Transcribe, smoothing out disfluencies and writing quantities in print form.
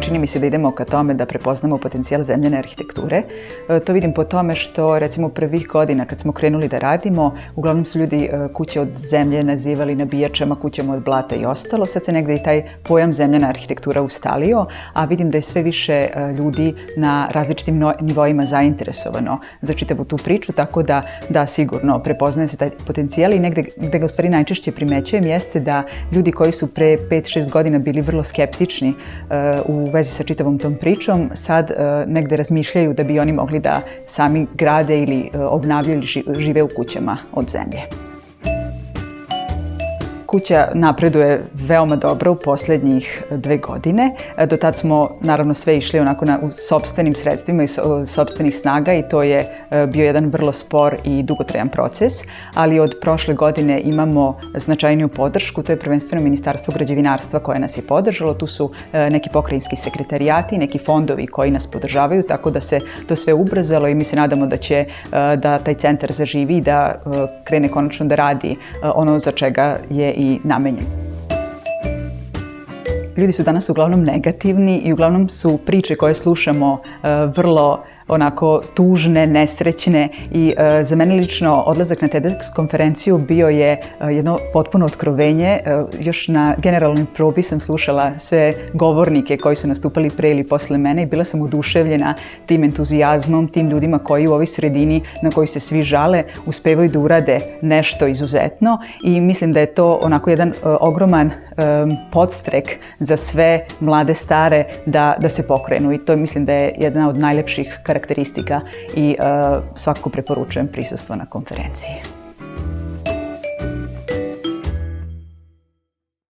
čini mi se da idemo ka tome da prepoznamo potencijal zemljane arhitekture. To vidim po tome što recimo prvih godina kad smo krenuli da radimo, uglavnom su ljudi kuće od zemlje nazivali nabijačama, kućama od blata i ostalo. Sad se negde i taj pojam zemljana arhitektura ustalio, a vidim da je sve više ljudi na različitim nivoima zainteresovano za čitavu tu priču, tako da sigurno prepoznaje se taj potencijal i negde gde ga u stvari najčešće primećujem jeste da ljudi koji su pre 5-6 godina bili vrlo skeptični u vezi sa čitavom tom pričom, sad negde razmišljaju da bi oni mogli da sami grade ili obnavljaju ili žive u kućama od zemlje. Kuća napreduje veoma dobro u poslednjih 2 godine. Do tad smo naravno sve išli onako u sopstvenim sredstvima i sopstvenih snaga i to je bio jedan vrlo spor i dugotrajan proces, ali od prošle godine imamo značajniju podršku, to je prvenstveno Ministarstvo građevinarstva koje nas je podržalo, tu su neki pokrajinski sekretarijati, neki fondovi koji nas podržavaju, tako da se to sve ubrzalo i mi se nadamo da će da taj centar zaživi i da krene konačno da radi ono za čega je i namenjen. Ljudi su danas uglavnom negativni i uglavnom su priče koje slušamo vrlo onako tužne, nesrećne i za mene lično odlazak na TEDx konferenciju bio je jedno potpuno otkrovenje. Još na generalnoj probi sam slušala sve govornike koji su nastupali pre ili posle mene i bila sam oduševljena tim entuzijazmom, tim ljudima koji u ovoj sredini na koji se svi žale uspevaju da urade nešto izuzetno i mislim da je to onako jedan ogroman podstrek za sve mlade stare da se pokrenu i to mislim da je jedna od najlepših karakteristika i svakako preporučujem prisustvo na konferenciji.